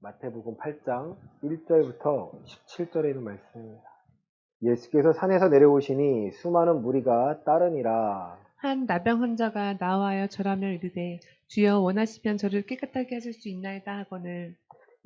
마태복음 8장 1절부터 17절에 있는 말씀입니다. 예수께서 산에서 내려오시니 수많은 무리가 따르니라. 한 나병 환자가 나와하여 절하며 이르되 주여 원하시면 저를 깨끗하게 하실 수 있나이다 하거늘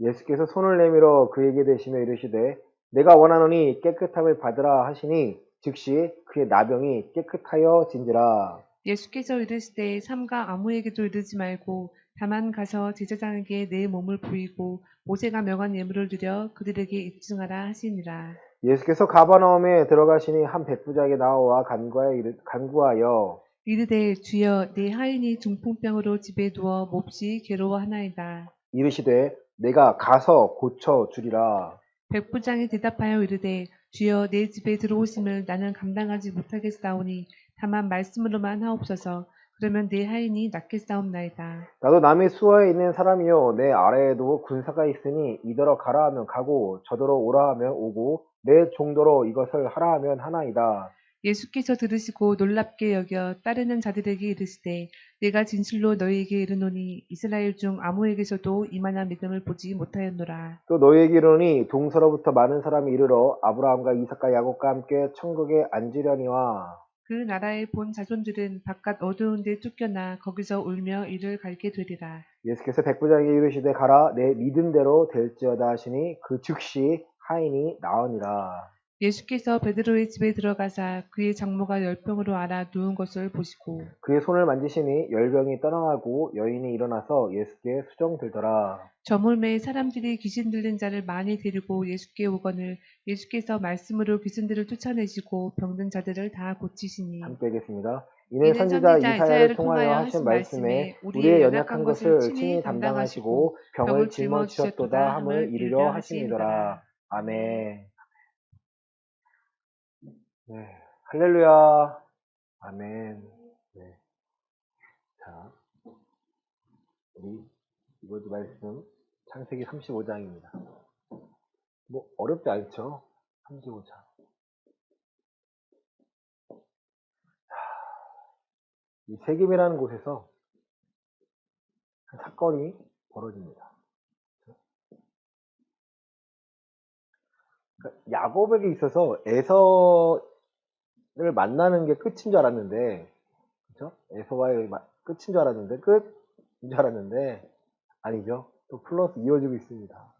예수께서 손을 내밀어 그에게 대시며 이르시되 내가 원하노니 깨끗함을 받으라 하시니 즉시 그의 나병이 깨끗하여진지라. 예수께서 이르시되 삼가 아무에게도 이르지 말고 다만 가서 제사장에게 내 몸을 보이고 모세가 명한 예물을 드려 그들에게 입증하라 하시니라. 예수께서 가버나움에 들어가시니 한 백부장이 나와 간구하여 이르되 주여 내 하인이 중풍병으로 집에 누워 몹시 괴로워하나이다. 이르시되 내가 가서 고쳐 주리라. 백부장이 대답하여 이르되 주여 내 집에 들어오심을 나는 감당하지 못하겠사오니 다만 말씀으로만 하옵소서. 그러면 내 하인이 낫겠사옵나이다. 나도 남의 수하에 있는 사람이요 내 아래에도 군사가 있으니 이더러 가라 하면 가고 저더러 오라 하면 오고 내 종도로 이것을 하라 하면 하나이다. 예수께서 들으시고 놀랍게 여겨 따르는 자들에게 이르시되 내가 진실로 너희에게 이르노니 이스라엘 중 아무에게서도 이만한 믿음을 보지 못하였노라. 또 너희에게 이르노니 동서로부터 많은 사람이 이르러 아브라함과 이삭과 야곱과 함께 천국에 앉으려니와 그 나라의 본 자손들은 바깥 어두운 데 쫓겨나 거기서 울며 이를 갈게 되리라. 예수께서 백부장에게 이르시되 가라 내 믿음대로 될지어다 하시니 그 즉시 하인이 나으니라. 예수께서 베드로의 집에 들어가사 그의 장모가 열병으로 앓아 누운 것을 보시고 그의 손을 만지시니 열병이 떠나가고 여인이 일어나서 예수께 수정들더라. 저물매에 사람들이 귀신 들린 자를 많이 데리고 예수께 오거늘 예수께서 말씀으로 귀신들을 쫓아내시고 병든 자들을 다 고치시니 함께 하겠습니다. 이는 선지자 이사야를 통하여 하신 말씀에 우리의 연약한 것을 친히 담당하시고 병을 짊어지셨도다 함을 이루려 하심이더라. 아멘. 네, 할렐루야. 아멘. 네. 자, 우리 이번 주 말씀 창세기 35장입니다. 뭐 어렵지 않죠? 35장. 이 세겜이라는 곳에서 한 사건이 벌어집니다. 그러니까 야곱에게 있어서 에서를 만나는 게 끝인 줄 알았는데, 그렇죠? 에서와의 끝인 줄 알았는데, 끝인 줄 알았는데 아니죠. 또 플러스 이어지고 있습니다.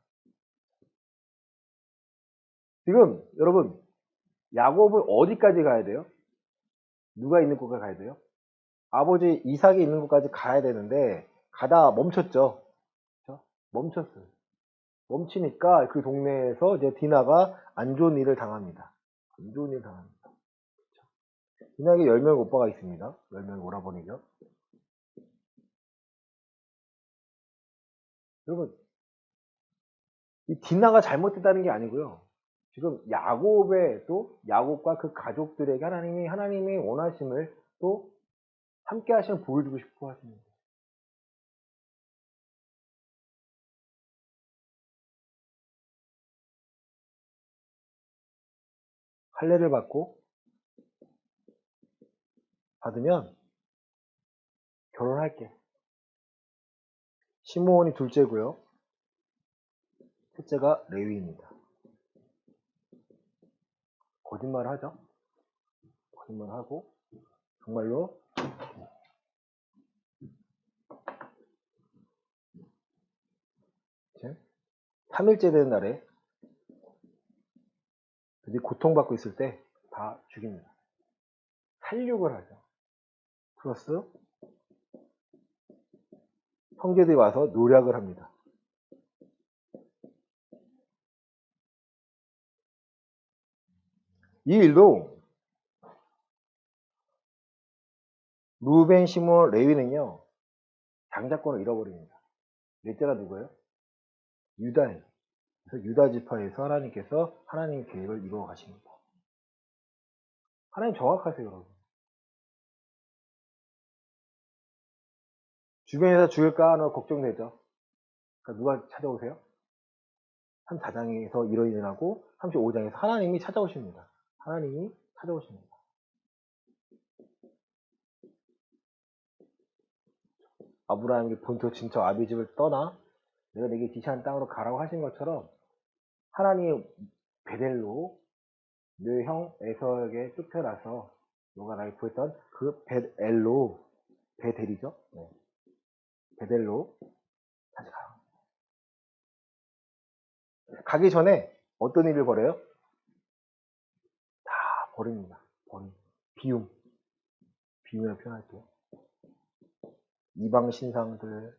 지금 여러분 야곱은 어디까지 가야 돼요? 누가 있는 곳까지 가야 돼요? 아버지 이삭이 있는 곳까지 가야 되는데 가다 멈췄죠. 그렇죠? 멈췄어요. 멈추니까 그 동네에서 이제 디나가 안 좋은 일을 당합니다. 안 좋은 일을 당합니다. 그렇죠? 디나에게 10명의 오빠가 있습니다. 10명의 오라버니죠. 여러분 이 디나가 잘못됐다는 게 아니고요. 지금 야곱과 그 가족들에게 하나님이 원하심을 또 함께 하시면 보여주고 싶어 하십니다. 할례를 받으면 결혼할게. 시므온이 둘째고요. 셋째가 레위입니다. 거짓말을 하죠. 거짓말하고 정말로 3일째 되는 날에 그들이 고통받고 있을 때 다 죽입니다. 살육을 하죠. 플러스 형제들이 와서 노략을 합니다. 이 일도 루벤, 시므온, 레위는요 장자권을 잃어버립니다. 넷째가 누구예요? 유다예요. 그래서 유다 지파에서 하나님께서 하나님의 계획을 이루어 가십니다. 하나님 정확하세요, 여러분. 주변에서 죽을까 하는 걱정되죠. 그러니까 누가 찾아오세요? 34장에서 일어나고 35장에서 하나님이 찾아오십니다. 하나님이 찾아오십니다. 아브라함이 본토 친척 아비집을 떠나 내가 내게 지시한 땅으로 가라고 하신 것처럼 하나님이 베델로 너 형 에서에게 쫓겨나서 너가 나에게 구했던 그 베델로 베델이죠. 네. 베델로 다시 가요. 가기 전에 어떤 일을 벌여요? 다 버립니다. 버림. 비움이라고 표현할게요. 이방 신상들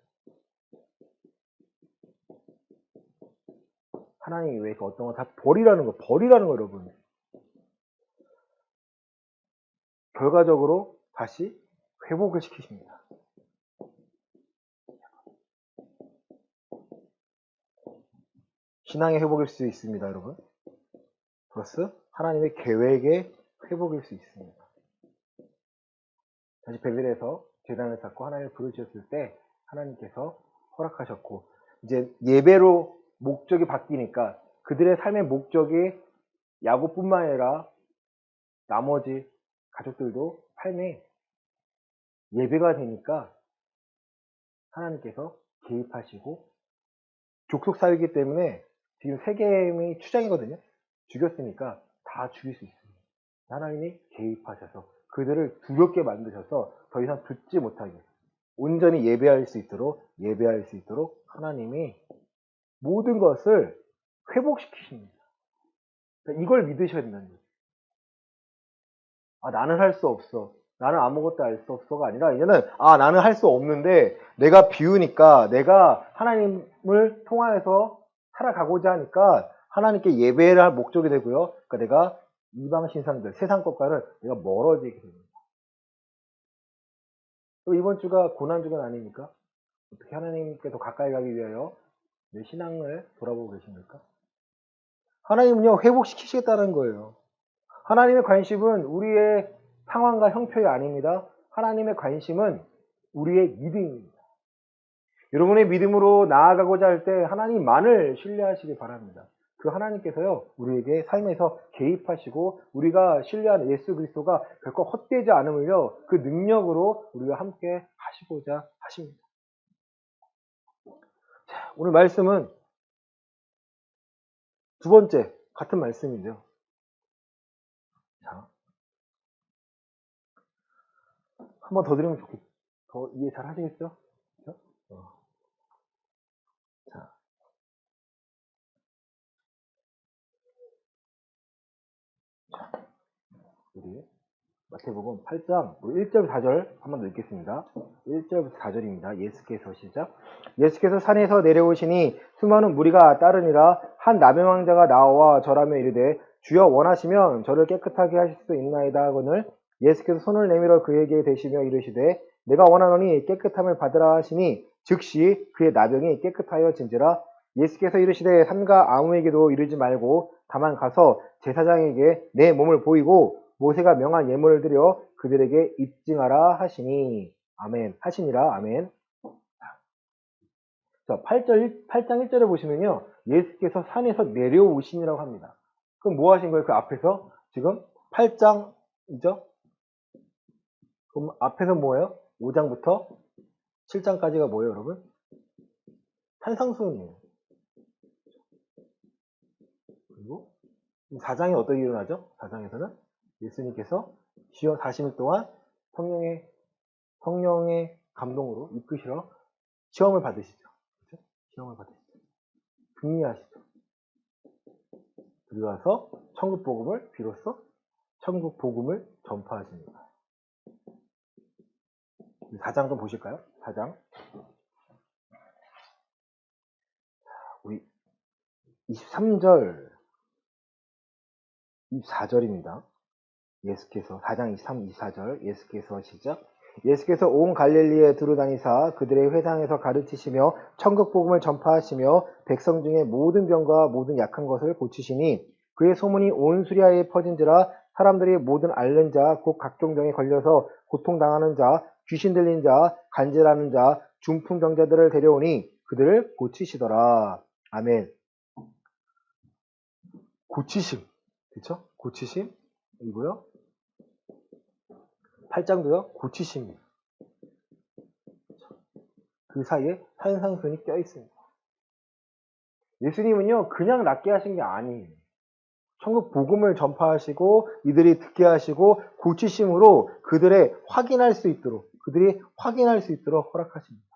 하나님이 왜 그 어떤 거 다 버리라는 거 여러분. 결과적으로 다시 회복을 시키십니다. 신앙의 회복일 수 있습니다, 여러분. 플러스 하나님의 계획의 회복일 수 있습니다. 다시 베델에서 제단을 쌓고 하나님을 부르셨을 때 하나님께서 허락하셨고 이제 예배로 목적이 바뀌니까 그들의 삶의 목적이 야곱뿐만 아니라 나머지 가족들도 삶에 예배가 되니까 하나님께서 개입하시고 족속 사유이기 때문에 지금 세겜이 추장이거든요. 죽였으니까 다 죽일 수 있습니다. 하나님이 개입하셔서 그들을 두렵게 만드셔서 더 이상 듣지 못하게 온전히 예배할 수 있도록 하나님이 모든 것을 회복시키십니다. 그러니까 이걸 믿으셔야 된다는 거예요. 아, 나는 할 수 없어. 나는 아무것도 알 수 없어가 아니라 이제는 나는 할 수 없는데 내가 비우니까 내가 하나님을 통하여서 살아가고자 하니까 하나님께 예배를 할 목적이 되고요. 그러니까 내가 이방 신상들, 세상 것과는 내가 멀어지게 됩니다. 이번 주가 고난주간 아닙니까? 어떻게 하나님께 더 가까이 가기 위하여 내 신앙을 돌아보고 계십니까? 하나님은요, 회복시키시겠다는 거예요. 하나님의 관심은 우리의 상황과 형편이 아닙니다. 하나님의 관심은 우리의 믿음입니다. 여러분의 믿음으로 나아가고자 할 때 하나님만을 신뢰하시기 바랍니다. 그 하나님께서요, 우리에게 삶에서 개입하시고 우리가 신뢰하는 예수 그리스도가 결코 헛되지 않음을요, 그 능력으로 우리와 함께 하시고자 하십니다. 자, 오늘 말씀은 두 번째 같은 말씀이죠. 자, 한 번 더 드리면 좋겠죠. 더 이해 잘 하시겠죠? 그렇죠? 자, 우리 마태복음 8장 1절 4절 한번 읽겠습니다. 1절부터 4절입니다. 예수께서 시작. 예수께서 산에서 내려오시니 수많은 무리가 따르니라. 한 나병 환자가 나와 절하며 이르되 주여 원하시면 저를 깨끗하게 하실 수 있나이다 하거늘 예수께서 손을 내밀어 그에게 대시며 이르시되 내가 원하노니 깨끗함을 받으라 하시니 즉시 그의 나병이 깨끗하여 진지라. 예수께서 이르시되 삼가 아무에게도 이르지 말고 다만 가서 제사장에게 내 몸을 보이고 모세가 명한 예물을 드려 그들에게 입증하라 하시니 아멘 하시니라. 아멘. 자, 8장 1절에 보시면요, 예수께서 산에서 내려오시니라고 합니다. 그럼 뭐 하신 거예요? 그 앞에서 지금 8장이죠? 그럼 앞에서 뭐예요? 5장부터 7장까지가 뭐예요, 여러분? 산상수훈이에요. 그리고 4장에 어떤 일이 일어나죠? 4장에서는 예수님께서 주여 40일 동안 성령의 감동으로 이끄시러 시험을 받으시죠. 그렇죠? 시험을 받으시죠. 승리하시죠. 들어가서 천국 복음을 비로소 천국 복음을 전파하십니다. 4장 좀 보실까요? 4장. 우리 23절, 24절입니다. 예수께서 4장 23, 24절 예수께서 시작. 예수께서 온 갈릴리에 두루 다니사 그들의 회당에서 가르치시며 천국 복음을 전파하시며 백성 중에 모든 병과 모든 약한 것을 고치시니 그의 소문이 온 수리아에 퍼진지라. 사람들이 모든 앓는 자 곧 각종 병에 걸려서 고통당하는 자 귀신 들린 자 간질하는 자 중풍병자들을 데려오니 그들을 고치시더라. 아멘. 고치심, 그렇죠? 고치심이고요. 8장도요, 고치심입니다. 그 사이에 산상수훈이 껴있습니다. 예수님은요, 그냥 낫게 하신 게 아니에요. 천국 복음을 전파하시고 이들이 듣게 하시고 고치심으로 그들이 확인할 수 있도록 허락하십니다.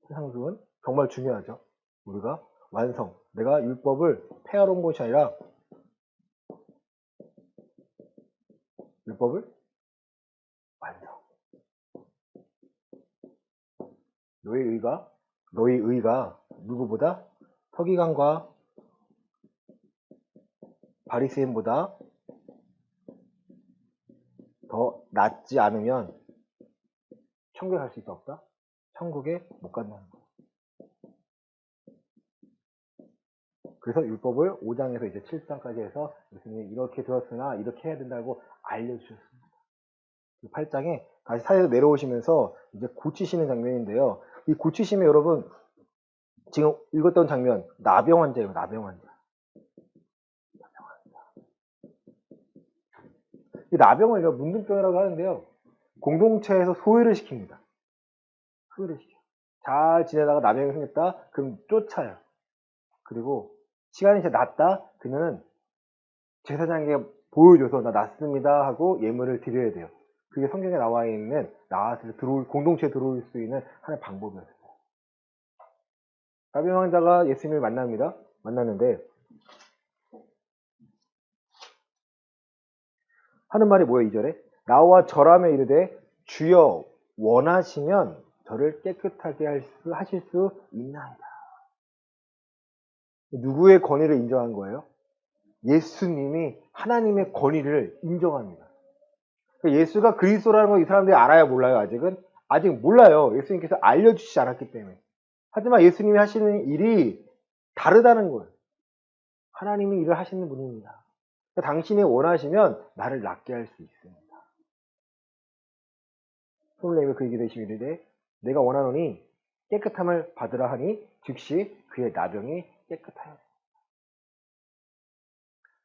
상승은 정말 중요하죠. 우리가 완성, 내가 율법을 폐하러 온 것이 아니라 율법을 완성. 너희 의가 누구보다 서기관과 바리새인보다 더 낫지 않으면 천국에 갈 수 있다 없다? 천국에 못 간다는 거예요. 그래서 율법을 5장에서 이제 7장까지 해서 예수님이 이렇게 들었으나 이렇게 해야 된다고 알려주셨습니다. 8장에 다시 사회로 내려오시면서 이제 고치시는 장면인데요. 이 고치심에 여러분 지금 읽었던 장면 나병 환자예요. 나병 환자. 이 나병을 문둥병이라고 하는데요. 공동체에서 소외를 시킵니다. 소외를 시켜요. 잘 지내다가 나병이 생겼다? 그럼 쫓아요. 그리고 시간이 이제 났다? 그녀는 제사장에게 보여줘서 나 났습니다 하고 예물을 드려야 돼요. 그게 성경에 나와 있는 나와서 공동체에 들어올 수 있는 하나의 방법이었어요. 나병 환자가 예수님을 만납니다. 만났는데 하는 말이 뭐예요? 2절에 나와 절하며 이르되 주여 원하시면 저를 깨끗하게 하실 수 있나이다. 누구의 권위를 인정한 거예요? 예수님이 하나님의 권위를 인정합니다. 예수가 그리스도라는 걸 이 사람들이 알아야 몰라요? 아직 몰라요. 예수님께서 알려주시지 않았기 때문에. 하지만 예수님이 하시는 일이 다르다는 거예요. 하나님이 일을 하시는 분입니다. 당신이 원하시면 나를 낫게 할 수 있습니다. 손을 내밀어 그에게 이르시되 내가 원하노니 깨끗함을 받으라 하니 즉시 그의 나병이 깨끗하였습니다.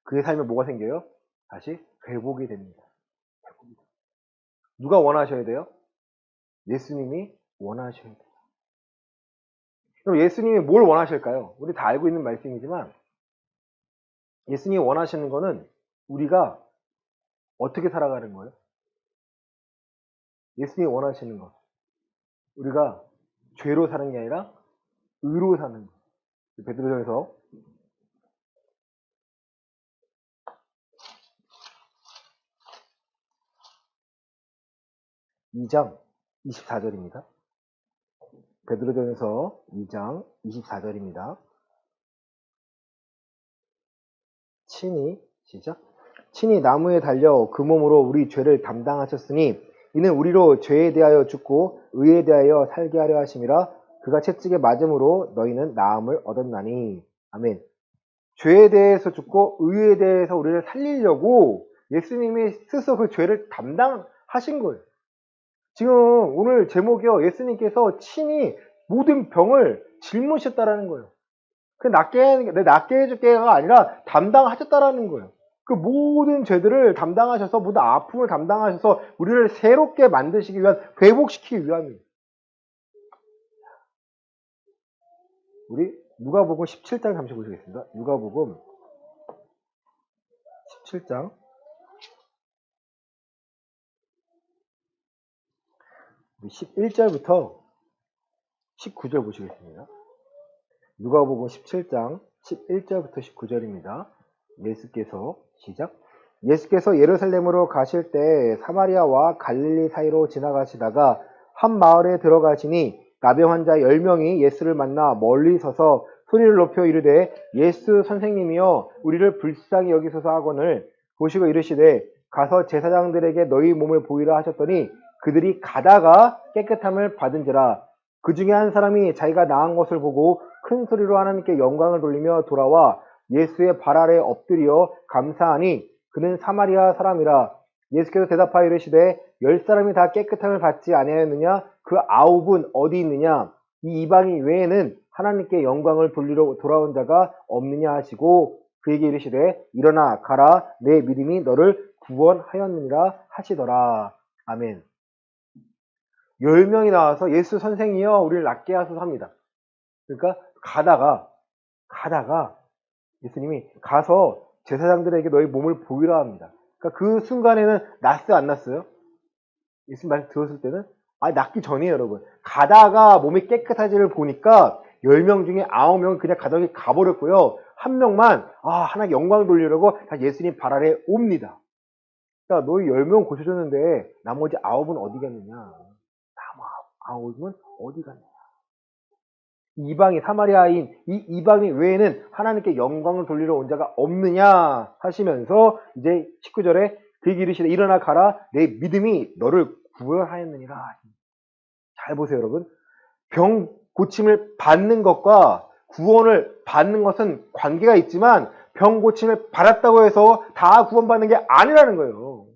그의 삶에 뭐가 생겨요? 다시 회복이 됩니다. 누가 원하셔야 돼요? 예수님이 원하셔야 돼요. 그럼 예수님이 뭘 원하실까요? 우리 다 알고 있는 말씀이지만 예수님이 원하시는 거는 우리가 어떻게 살아가는 거예요? 예수님이 원하시는 것. 우리가 죄로 사는 게 아니라 의로 사는 것. 베드로전서 2장 24절입니다. 베드로전서 2장 24절입니다. 친히 나무에 달려 그 몸으로 우리 죄를 담당하셨으니 이는 우리로 죄에 대하여 죽고 의에 대하여 살게 하려 하심이라 그가 채찍에 맞음으로 너희는 나음을 얻었나니. 아멘. 죄에 대해서 죽고 의에 대해서 우리를 살리려고 예수님이 스스로 그 죄를 담당하신 거예요. 지금 오늘 제목이요. 예수님께서 친히 모든 병을 짊으셨다라는 거예요. 그 낫게 해줄게가 아니라 담당하셨다라는 거예요. 그 모든 죄들을 담당하셔서 모든 아픔을 담당하셔서 우리를 새롭게 만드시기 위한 회복시키기 위함이에요. 우리 누가복음 17장 잠시 보시겠습니다. 누가복음 17장 11절부터 19절 보시겠습니다. 누가복음 17장 11절부터 19절입니다. 예수께서 예루살렘으로 가실 때 사마리아와 갈릴리 사이로 지나가시다가 한 마을에 들어가시니 나병 환자 10명이 예수를 만나 멀리 서서 소리를 높여 이르되 예수 선생님이여 우리를 불쌍히 여기소서 하거늘 보시고 이르시되 가서 제사장들에게 너희 몸을 보이라 하셨더니 그들이 가다가 깨끗함을 받은지라. 그 중에 한 사람이 자기가 나은 것을 보고 큰 소리로 하나님께 영광을 돌리며 돌아와 예수의 발 아래 엎드려 감사하니 그는 사마리아 사람이라. 예수께서 대답하여 이르시되 10사람이 다 깨끗함을 받지 아니하였느냐? 그 9은 어디 있느냐? 이 이방인 외에는 하나님께 영광을 돌리러 돌아온 자가 없느냐 하시고 그에게 이르시되 일어나 가라 내 믿음이 너를 구원하였느니라 하시더라. 아멘. 10명이 나와서 예수 선생이여 우리를 낫게 하소서 합니다. 그러니까 가다가 예수님이 가서 제사장들에게 너희 몸을 보이라 합니다. 그러니까 그 순간에는 낫어요, 안 났어요? 예수님 말씀 들었을 때는 낫기 전이에요, 여러분. 가다가 몸이 깨끗하지를 보니까 10명 중에 9명은 그냥 가덕이 가버렸고요. 한 명만 하나님께 영광 돌리려고 다시 예수님 발 아래 옵니다. 자, 너희 10명 고쳐줬는데 나머지 9은 어디 갔느냐? 나머지 9은 어디 갔느냐? 이방인, 사마리아인, 이 이방인 외에는 하나님께 영광을 돌리러 온 자가 없느냐 하시면서 이제 19절에 그에게 이르시되 일어나 가라 내 믿음이 너를 구원하였느니라. 잘 보세요, 여러분. 병 고침을 받는 것과 구원을 받는 것은 관계가 있지만 병 고침을 받았다고 해서 다 구원받는 게 아니라는 거예요.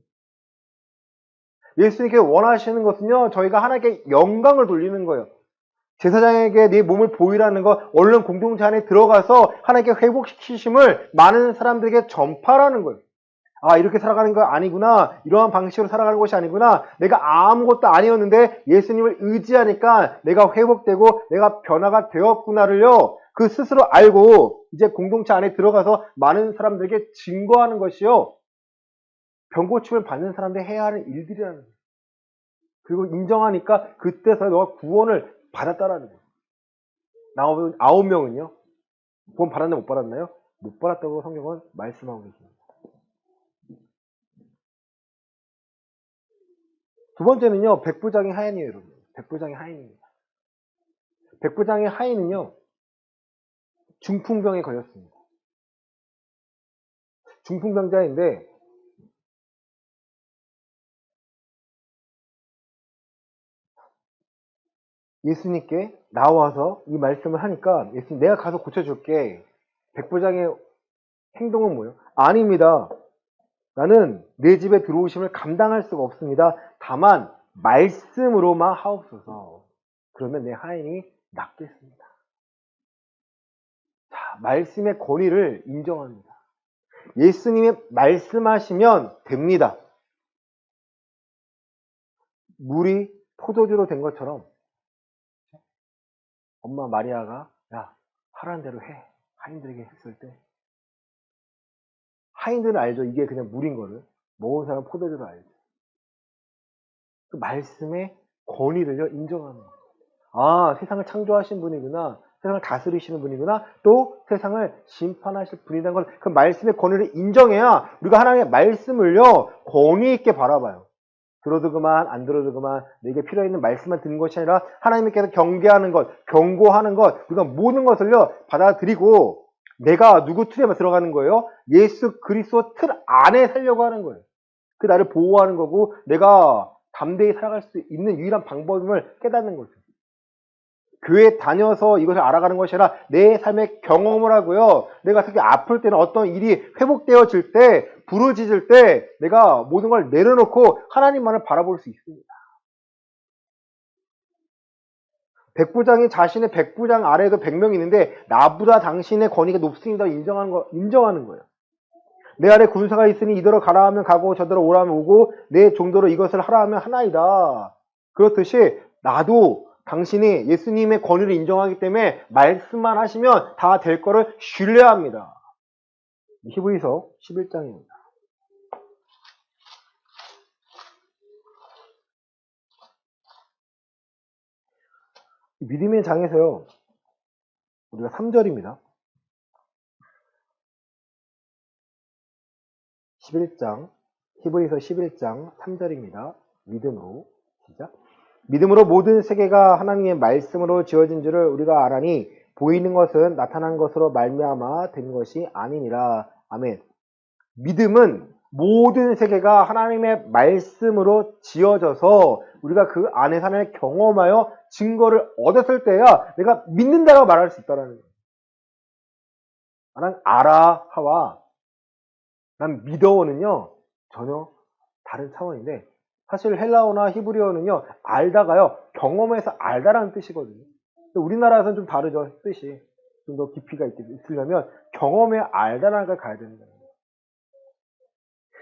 예수님께 원하시는 것은요, 저희가 하나님께 영광을 돌리는 거예요. 제사장에게 네 몸을 보이라는 것, 얼른 공동체 안에 들어가서 하나님께 회복시키심을 많은 사람들에게 전파라는 거예요. 이렇게 살아가는 거 아니구나. 이러한 방식으로 살아가는 것이 아니구나. 내가 아무것도 아니었는데 예수님을 의지하니까 내가 회복되고 내가 변화가 되었구나를요. 그 스스로 알고 이제 공동체 안에 들어가서 많은 사람들에게 증거하는 것이요. 병고침을 받는 사람들이 해야 하는 일들이라는 거예요. 그리고 인정하니까 그때서 너가 구원을 받았다라는 거예요. 나오면 9명은요. 구원 받았나요? 못 받았나요? 못 받았다고 성경은 말씀하고 계십니다. 두 번째는요. 백부장의 하인이에요, 여러분. 백부장의 하인입니다. 백부장의 하인은요. 중풍병에 걸렸습니다. 중풍병자인데 예수님께 나와서 이 말씀을 하니까 예수님 내가 가서 고쳐줄게. 백부장의 행동은 뭐예요? 아닙니다. 나는 내 집에 들어오심을 감당할 수가 없습니다. 다만 말씀으로만 하옵소서. 그러면 내 하인이 낫겠습니다. 자, 말씀의 권위를 인정합니다. 예수님이 말씀하시면 됩니다. 물이 포도주로 된 것처럼 엄마 마리아가 하라는 대로 해. 하인들에게 했을 때 하인들은 알죠. 이게 그냥 물인 거를. 먹은 사람은 포도주를 알죠. 그 말씀의 권위를요 인정합니다. 세상을 창조하신 분이구나. 세상을 다스리시는 분이구나. 또 세상을 심판하실 분이라는 걸 그 말씀의 권위를 인정해야 우리가 하나님의 말씀을요 권위 있게 바라봐요. 들어도 그만 안 들어도 그만 내게 필요 있는 말씀만 듣는 것이 아니라 하나님께서 경계하는 것, 경고하는 것, 우리가 모든 것을요 받아들이고 내가 누구 틀에 들어가는 거예요? 예수 그리스도 틀 안에 살려고 하는 거예요. 그 나를 보호하는 거고 내가 담대히 살아갈 수 있는 유일한 방법임을 깨닫는 거죠. 교회 다녀서 이것을 알아가는 것이 아니라 내 삶의 경험을 하고요. 내가 특히 아플 때는 어떤 일이 회복되어질 때, 부르짖을 때 내가 모든 걸 내려놓고 하나님만을 바라볼 수 있습니다. 백부장이 자신의 백부장 아래에도 100명이 있는데 나보다 당신의 권위가 높습니다. 인정하는 거예요. 내 아래 군사가 있으니 이더러 가라 하면 가고 저더러 오라 하면 오고 내 종도로 이것을 하라 하면 하나이다. 그렇듯이 나도 당신이 예수님의 권위를 인정하기 때문에 말씀만 하시면 다 될 거를 신뢰합니다. 히브리서 11장입니다. 믿음의 장에서요. 우리가 3절입니다. 11장, 히브리서 11장 3절입니다. 믿음으로 시작. 믿음으로 모든 세계가 하나님의 말씀으로 지어진 줄을 우리가 알아니 보이는 것은 나타난 것으로 말미암아 된 것이 아니니라. 아멘. 믿음은 모든 세계가 하나님의 말씀으로 지어져서 우리가 그 안에서 하나님을 경험하여 증거를 얻었을 때야 내가 믿는다고 말할 수 있다는 거예요. 난 알아 하와 난 믿어오는요 전혀 다른 차원인데 사실 헬라어나 히브리어는요 알다가요 경험해서 알다라는 뜻이거든요. 우리나라에서는 좀 다르죠. 뜻이 좀 더 깊이가 있으려면 경험해 알다라는 걸 가야 되는 거예요.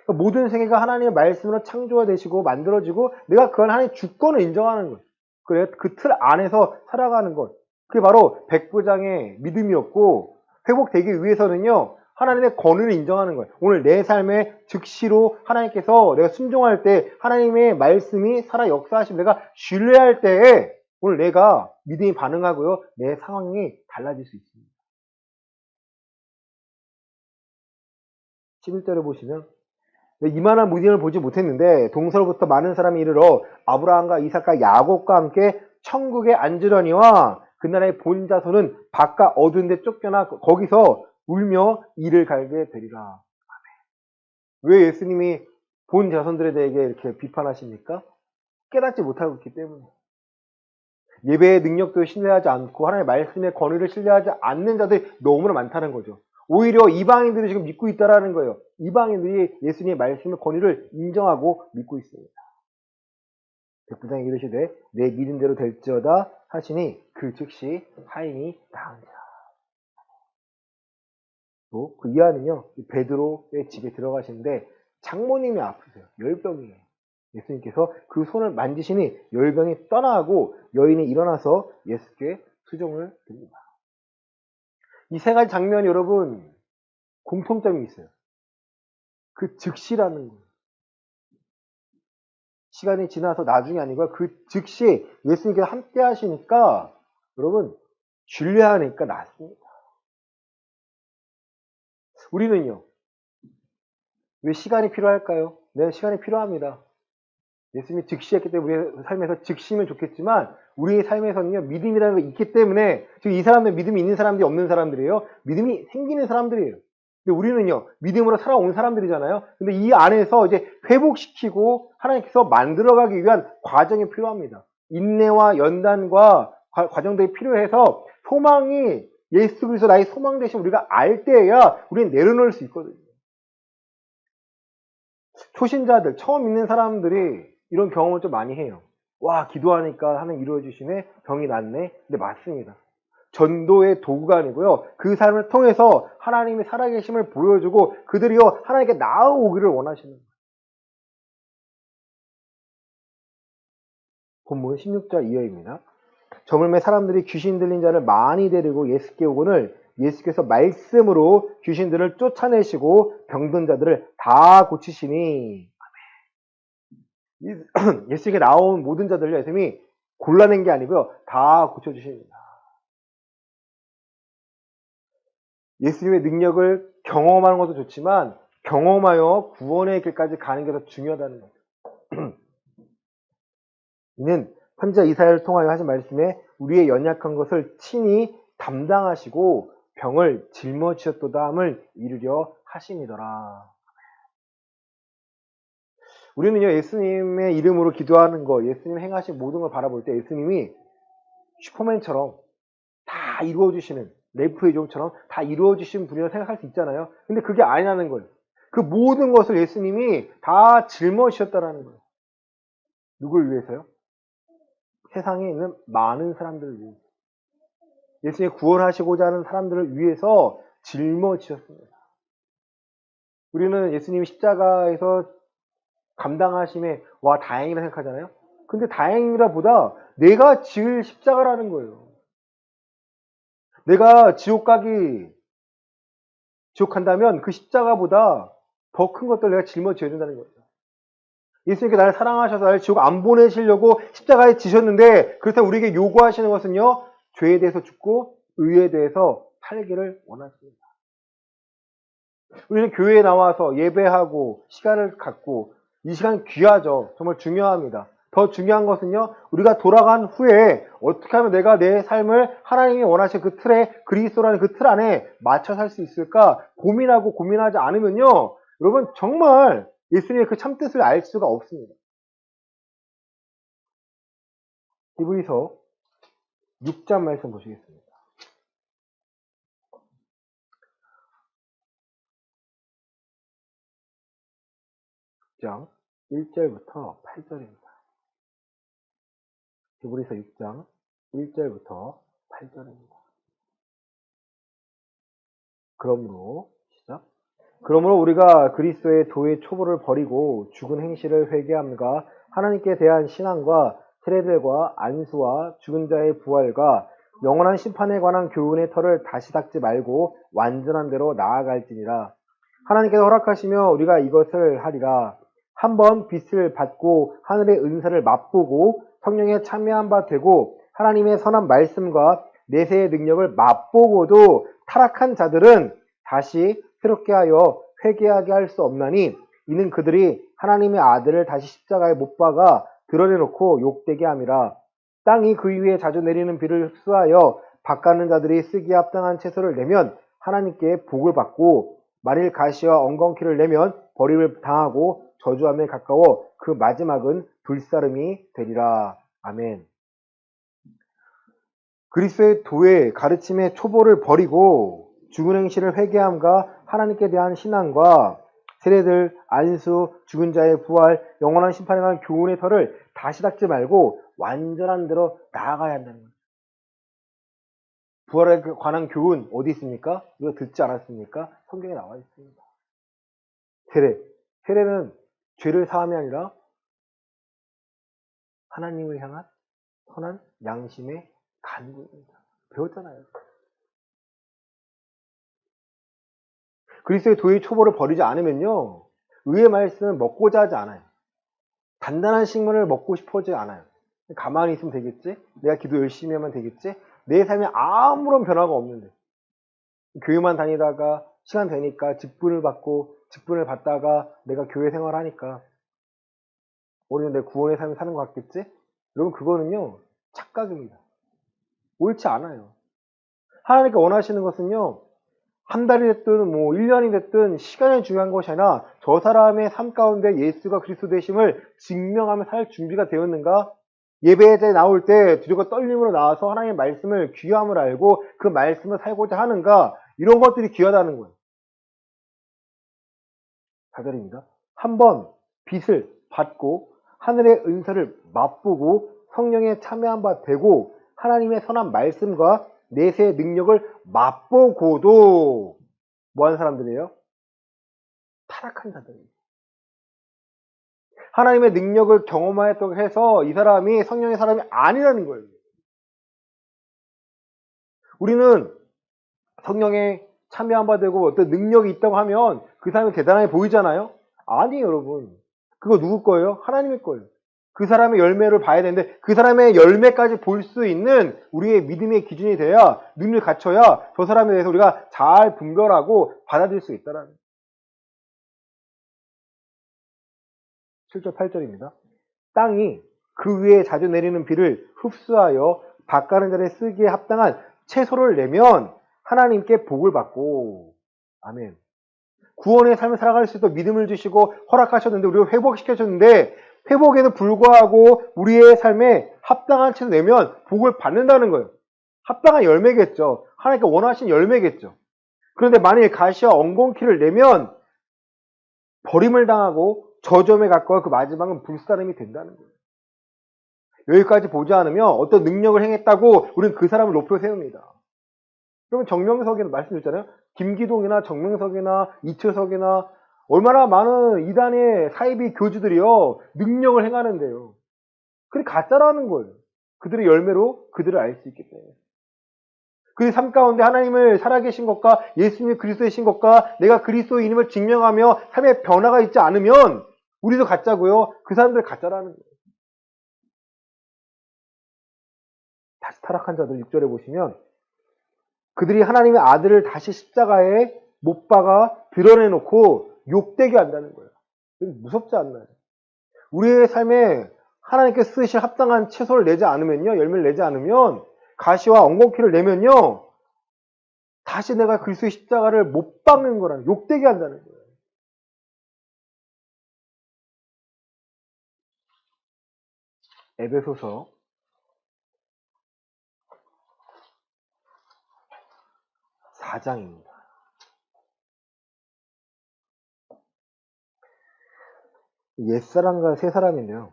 그러니까 모든 세계가 하나님의 말씀으로 창조가 되시고 만들어지고 내가 그건 하나님의 주권을 인정하는 거예요. 그래, 그 틀 안에서 살아가는 것. 그게 바로 백부장의 믿음이었고, 회복되기 위해서는요, 하나님의 권위를 인정하는 거예요. 오늘 내 삶에 즉시로 하나님께서 내가 순종할 때 하나님의 말씀이 살아 역사하시면 내가 신뢰할 때에 오늘 내가 믿음이 반응하고요, 내 상황이 달라질 수 있습니다. 11절에 보시면 이만한 무디움을 보지 못했는데 동서로부터 많은 사람이 이르러 아브라함과 이삭과 야곱과 함께 천국에 앉으려니와 그날의 본 자손은 바깥 어두운 데 쫓겨나 거기서 울며 이를 갈게 되리라. 왜 예수님이 본 자손들에 대해 이렇게 비판하십니까? 깨닫지 못하고 있기 때문에. 예배의 능력도 신뢰하지 않고 하나님의 말씀의 권위를 신뢰하지 않는 자들이 너무나 많다는 거죠. 오히려 이방인들이 지금 믿고 있다라는 거예요. 이방인들이 예수님의 말씀의 권위를 인정하고 믿고 있습니다. 백부장이 이르시되 내 믿음대로 될지어다 하시니 그 즉시 하인이 나으니라. 또 그 이하는요, 베드로의 집에 들어가시는데 장모님이 아프세요. 열병이에요. 예수님께서 그 손을 만지시니 열병이 떠나고 여인이 일어나서 예수께 수종을 드립니다. 이 세 가지 장면이 여러분 공통점이 있어요. 그 즉시라는 거예요. 시간이 지나서 나중이 아니고 그 즉시 예수님께서 함께 하시니까 여러분 신뢰하니까 낫습니다. 우리는요, 왜 시간이 필요할까요? 네, 시간이 필요합니다. 예수님이 즉시했기 때문에 우리의 삶에서 즉시면 좋겠지만 우리의 삶에서는요, 믿음이라는 게 있기 때문에 지금 이 사람들 믿음이 있는 사람들이 없는 사람들이에요. 믿음이 생기는 사람들이에요. 근데 우리는요, 믿음으로 살아온 사람들이잖아요. 근데 이 안에서 이제 회복시키고 하나님께서 만들어가기 위한 과정이 필요합니다. 인내와 연단과 과정들이 필요해서 소망이 예수 그리스도 나의 소망 대신 우리가 알 때에야 우리는 내려놓을 수 있거든요. 초신자들, 처음 믿는 사람들이 이런 경험을 좀 많이 해요. 와, 기도하니까 하나님 이루어주시네, 병이 낫네. 근데 맞습니다. 전도의 도구가 아니고요, 그 삶을 통해서 하나님이 살아계심을 보여주고 그들이요 하나님께 나아오기를 원하시는 거예요. 본문 16절 이하입니다. 저물매 사람들이 귀신 들린 자를 많이 데리고 예수께 오거늘 예수께서 말씀으로 귀신들을 쫓아내시고 병든 자들을 다 고치시니. 예수님께 나온 모든 자들을 예수님이 골라낸 게 아니고요, 다 고쳐주십니다. 예수님의 능력을 경험하는 것도 좋지만 경험하여 구원의 길까지 가는 게 더 중요하다는 거죠. 이는 선지자 이사야를 통하여 하신 말씀에 우리의 연약한 것을 친히 담당하시고 병을 짊어지셨도다 함을 이루려 하심이더라. 우리는요, 예수님의 이름으로 기도하는 거, 예수님 행하신 모든 걸 바라볼 때 예수님이 슈퍼맨처럼 다 이루어주시는, 래프의 종처럼 다 이루어주신 분이라고 생각할 수 있잖아요. 근데 그게 아니라는 거예요. 그 모든 것을 예수님이 다 짊어지셨다는 거예요. 누굴 위해서요? 세상에 있는 많은 사람들을 위해서. 예수님이 구원하시고자 하는 사람들을 위해서 짊어지셨습니다. 우리는 예수님이 십자가에서 감당하심에 와 다행이라 생각하잖아요. 근데 다행이라 보다 내가 지을 십자가라는 거예요. 내가 지옥 간다면 그 십자가보다 더 큰 것들 내가 짊어져야 된다는 거예요. 예수님께 나를 사랑하셔서 나를 지옥 안 보내시려고 십자가에 지셨는데, 그렇다면 우리에게 요구하시는 것은요, 죄에 대해서 죽고 의에 대해서 살기를 원하십니다. 우리는 교회에 나와서 예배하고 시간을 갖고, 이 시간 귀하죠. 정말 중요합니다. 더 중요한 것은요, 우리가 돌아간 후에 어떻게 하면 내가 내 삶을 하나님이 원하시는 그 틀에, 그리스도라는 그 틀 안에 맞춰 살 수 있을까 고민하고 고민하지 않으면요, 여러분 정말 예수님의 그 참뜻을 알 수가 없습니다. 히브리서 6장 말씀 보시겠습니다. 6장 1절부터 8절입니다. 히브리서 6장 1절부터 8절입니다. 그러므로 우리가 그리스도의 도의 초보를 버리고 죽은 행실을 회개함과 하나님께 대한 신앙과 세례들과 안수와 죽은 자의 부활과 영원한 심판에 관한 교훈의 털을 다시 닦지 말고 완전한 대로 나아갈지니라. 하나님께서 허락하시며 우리가 이것을 하리라. 한번 빛을 받고 하늘의 은사를 맛보고 성령에 참여한 바 되고 하나님의 선한 말씀과 내세의 능력을 맛보고도 타락한 자들은 다시 새롭게 하여 회개하게 할 수 없나니 이는 그들이 하나님의 아들을 다시 십자가에 못 박아 드러내놓고 욕되게 함이라. 땅이 그 위에 자주 내리는 비를 흡수하여 밭가는 자들이 쓰기에 합당한 채소를 내면 하나님께 복을 받고 만일 가시와 엉겅퀴를 내면 버림을 당하고 저주함에 가까워 그 마지막은 불사름이 되리라. 아멘. 그리스도의 도의 가르침의 초보를 버리고 죽은 행실을 회개함과 하나님께 대한 신앙과 세례들, 안수, 죽은 자의 부활, 영원한 심판에 관한 교훈의 털을 다시 닦지 말고 완전한 대로 나아가야 한다는 거예요. 부활에 관한 교훈 어디 있습니까? 이거 듣지 않았습니까? 성경에 나와 있습니다. 세례. 세례는 죄를 사함이 아니라 하나님을 향한 선한 양심의 간구입니다. 배웠잖아요. 그리스도의 도의 초보를 버리지 않으면요, 의의 말씀을 먹고자 하지 않아요. 단단한 식물을 먹고 싶어 하지 않아요. 가만히 있으면 되겠지? 내가 기도 열심히 하면 되겠지? 내 삶에 아무런 변화가 없는데 교회만 다니다가 시간 되니까 직분을 받다가 내가 교회 생활하니까 우리는 내 구원의 삶을 사는 것 같겠지? 여러분, 그거는요 착각입니다. 옳지 않아요. 하나님께 원하시는 것은요, 한 달이 됐든 1년이 됐든 시간이 중요한 것이 아니라 저 사람의 삶 가운데 예수가 그리스도 되심을 증명하며 살 준비가 되었는가? 예배에 나올 때 두려움과 떨림으로 나와서 하나님의 말씀을 귀함을 알고 그 말씀을 살고자 하는가? 이런 것들이 귀하다는 거예요. 4절입니다. 한번 빛을 받고 하늘의 은사를 맛보고 성령에 참여한 바 되고 하나님의 선한 말씀과 내세의 능력을 맛보고도 뭐하는 사람들이에요? 타락한 자들입니다. 하나님의 능력을 경험하였다고 해서 이 사람이 성령의 사람이 아니라는 거예요. 우리는 성령에 참여한 바 되고 어떤 능력이 있다고 하면 그 사람이 대단하게 보이잖아요? 아니에요, 여러분. 그거 누구 거예요? 하나님의 거예요. 그 사람의 열매를 봐야 되는데 그 사람의 열매까지 볼 수 있는 우리의 믿음의 기준이 돼야, 눈을 갖춰야 저 사람에 대해서 우리가 잘 분별하고 받아들일 수 있다라는 거예요. 7절 8절입니다. 땅이 그 위에 자주 내리는 비를 흡수하여 밭가는 자를 쓰기에 합당한 채소를 내면 하나님께 복을 받고, 아멘. 구원의 삶을 살아갈 수 있도록 믿음을 주시고 허락하셨는데 우리를 회복시켜줬는데 회복에도 불구하고 우리의 삶에 합당한 채소 내면 복을 받는다는 거예요. 합당한 열매겠죠. 하나님께 원하신 열매겠죠. 그런데 만약에 가시와 엉겅퀴를 내면 버림을 당하고 저점에 가까워 그 마지막은 불사름이 된다는 거예요. 여기까지 보지 않으면 어떤 능력을 행했다고 우리는 그 사람을 높여 세웁니다. 그러면 정명석에는 말씀드렸잖아요. 김기동이나 정명석이나 이철석이나 얼마나 많은 이단의 사이비 교주들이요 능력을 행하는데요. 그게 가짜라는 거예요. 그들의 열매로 그들을 알 수 있기 때문에. 그의 삶 가운데 하나님을 살아계신 것과 예수님이 그리스도이신 것과 내가 그리스도인임을 증명하며 삶의 변화가 있지 않으면 우리도 가짜고요. 그 사람들 가짜라는 거예요. 다시 타락한 자들 6절에 보시면 그들이 하나님의 아들을 다시 십자가에 못 박아 드러내놓고 욕되게 한다는 거예요. 무섭지 않나요? 우리의 삶에 하나님께 쓰실 합당한 채소를 내지 않으면요, 열매를 내지 않으면, 가시와 엉겅퀴를 내면요, 다시 내가 그리스도의 십자가를 못 박는 거라는, 욕되게 한다는 거예요. 에베소서 4장입니다. 옛사람과 새사람인데요.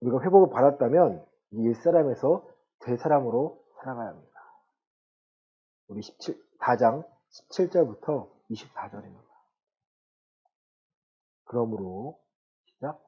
우리가 회복을 받았다면 이 옛사람에서 새사람으로 살아가야 합니다. 우리 4장 17절부터 24절입니다. 그러므로 시작.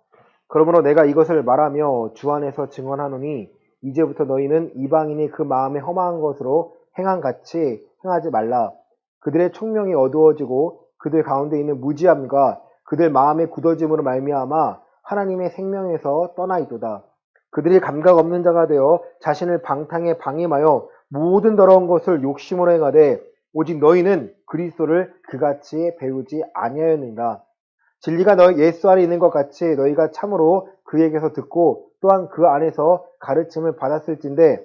그러므로 내가 이것을 말하며 주 안에서 증언하노니 이제부터 너희는 이방인이 그 마음에 험한 것으로 행한 같이 행하지 말라. 그들의 총명이 어두워지고 그들 가운데 있는 무지함과 그들 마음의 굳어짐으로 말미암아 하나님의 생명에서 떠나있도다. 그들이 감각 없는 자가 되어 자신을 방탕에 방임하여 모든 더러운 것을 욕심으로 행하되 오직 너희는 그리스도를 그같이 배우지 아니하였느니라. 진리가 너희 예수 안에 있는 것 같이 너희가 참으로 그에게서 듣고 또한 그 안에서 가르침을 받았을진데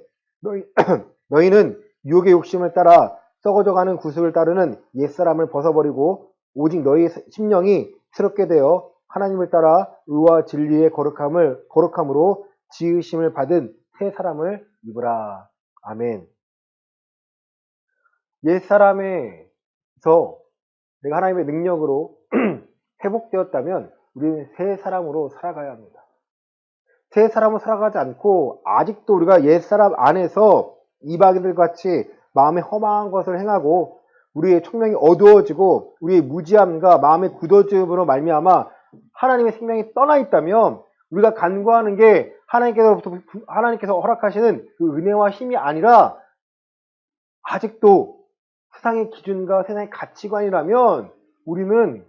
너희는 유혹의 욕심을 따라 썩어져가는 구습을 따르는 옛사람을 벗어버리고 오직 너희 심령이 새롭게 되어 하나님을 따라 의와 진리의 거룩함으로 지으심을 받은 새 사람을 입으라. 아멘. 옛사람에서 내가 하나님의 능력으로 회복되었다면 우리는 새 사람으로 살아가야 합니다. 새 사람으로 살아가지 않고 아직도 우리가 옛사람 안에서 이방인들 같이 마음에 허망한 것을 행하고 우리의 총명이 어두워지고 우리의 무지함과 마음의 굳어짐으로 말미암아 하나님의 생명이 떠나 있다면 우리가 간구하는 게 하나님께서 허락하시는 그 은혜와 힘이 아니라 아직도 세상의 기준과 세상의 가치관이라면 우리는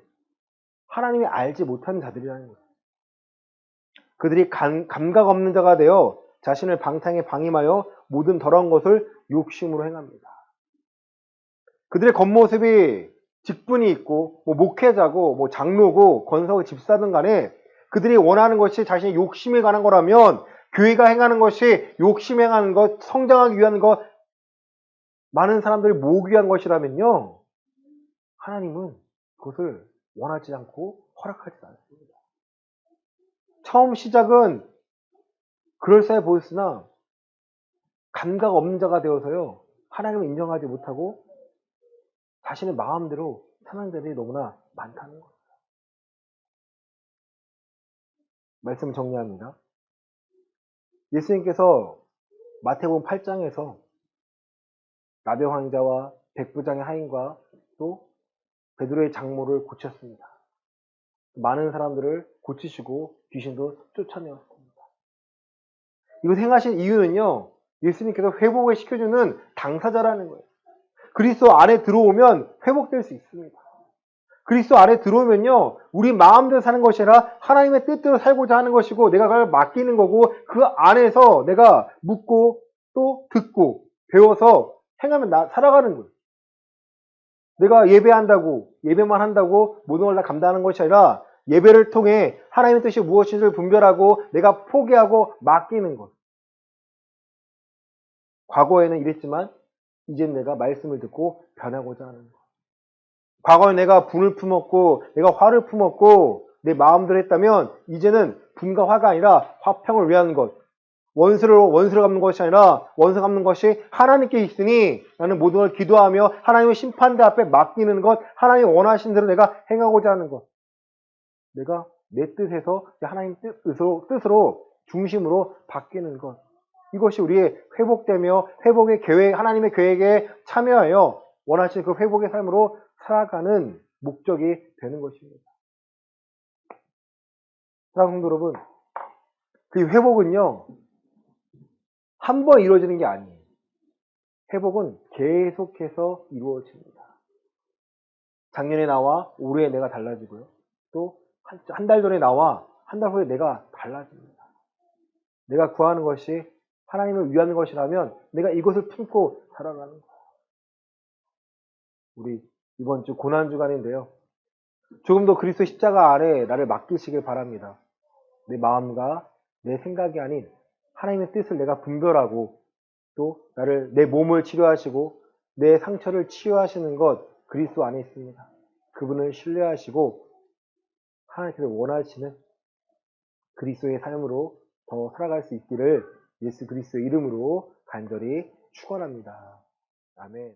하나님이 알지 못하는 자들이라는 거예요. 그들이 감각 없는 자가 되어 자신을 방탕에 방임하여 모든 더러운 것을 욕심으로 행합니다. 그들의 겉모습이 직분이 있고 목회자고 장로고 권사고 집사든 간에 그들이 원하는 것이 자신의 욕심에 관한 거라면 교회가 행하는 것이 욕심 행하는 것, 성장하기 위한 것, 많은 사람들을 모으기 위한 것이라면요. 하나님은 그것을 원하지 않고 허락하지 않습니다. 처음 시작은 그럴싸해 보였으나 감각 없는 자가 되어서요. 하나님을 인정하지 못하고 자신의 마음대로 사는 자들이 너무나 많다는 거예요. 말씀 정리합니다. 예수님께서 마태복음 8장에서 나병 환자와 백부장의 하인과 또 베드로의 장모를 고쳤습니다. 많은 사람들을 고치시고 귀신도 쫓아내었습니다. 이걸 행하신 이유는요. 예수님께서 회복을 시켜주는 당사자라는 거예요. 그리스도 안에 들어오면 회복될 수 있습니다. 그리스도 안에 들어오면요. 우리 마음대로 사는 것이 아니라 하나님의 뜻대로 살고자 하는 것이고 내가 그걸 맡기는 거고 그 안에서 내가 묻고 또 듣고 배워서 행하면 살아가는 거예요. 내가 예배한다고 예배만 한다고 모든 걸 다 감당하는 것이 아니라 예배를 통해 하나님의 뜻이 무엇인지를 분별하고 내가 포기하고 맡기는 것. 과거에는 이랬지만 이젠 내가 말씀을 듣고 변하고자 하는 것. 과거에 내가 분을 품었고 내가 화를 품었고 내 마음대로 했다면 이제는 분과 화가 아니라 화평을 위한 것. 원수를 갚는 것이 아니라 원수 갚는 것이 하나님께 있으니 나는 모든 걸 기도하며 하나님의 심판대 앞에 맡기는 것, 하나님이 원하신 대로 내가 행하고자 하는 것. 내가 내 뜻에서 하나님 뜻으로 중심으로 바뀌는 것. 이것이 우리의 회복되며 회복의 계획, 하나님의 계획에 참여하여 원하시는 그 회복의 삶으로 살아가는 목적이 되는 것입니다. 사랑하는 성도 여러분, 그 회복은요, 한 번 이루어지는 게 아니에요. 회복은 계속해서 이루어집니다. 작년에 나와 올해 내가 달라지고요. 또 한 달 전에 나와 한 달 후에 내가 달라집니다. 내가 구하는 것이 하나님을 위한 것이라면 내가 이것을 품고 살아가는 거예요. 우리 이번 주 고난주간인데요. 조금 더 그리스도 십자가 아래 나를 맡기시길 바랍니다. 내 마음과 내 생각이 아닌 하나님의 뜻을 내가 분별하고 또 내 몸을 치료하시고 내 상처를 치유하시는 것 그리스도 안에 있습니다. 그분을 신뢰하시고 하나님께서 원하시는 그리스도의 삶으로 더 살아갈 수 있기를 예수 그리스도의 이름으로 간절히 축원합니다. 아멘.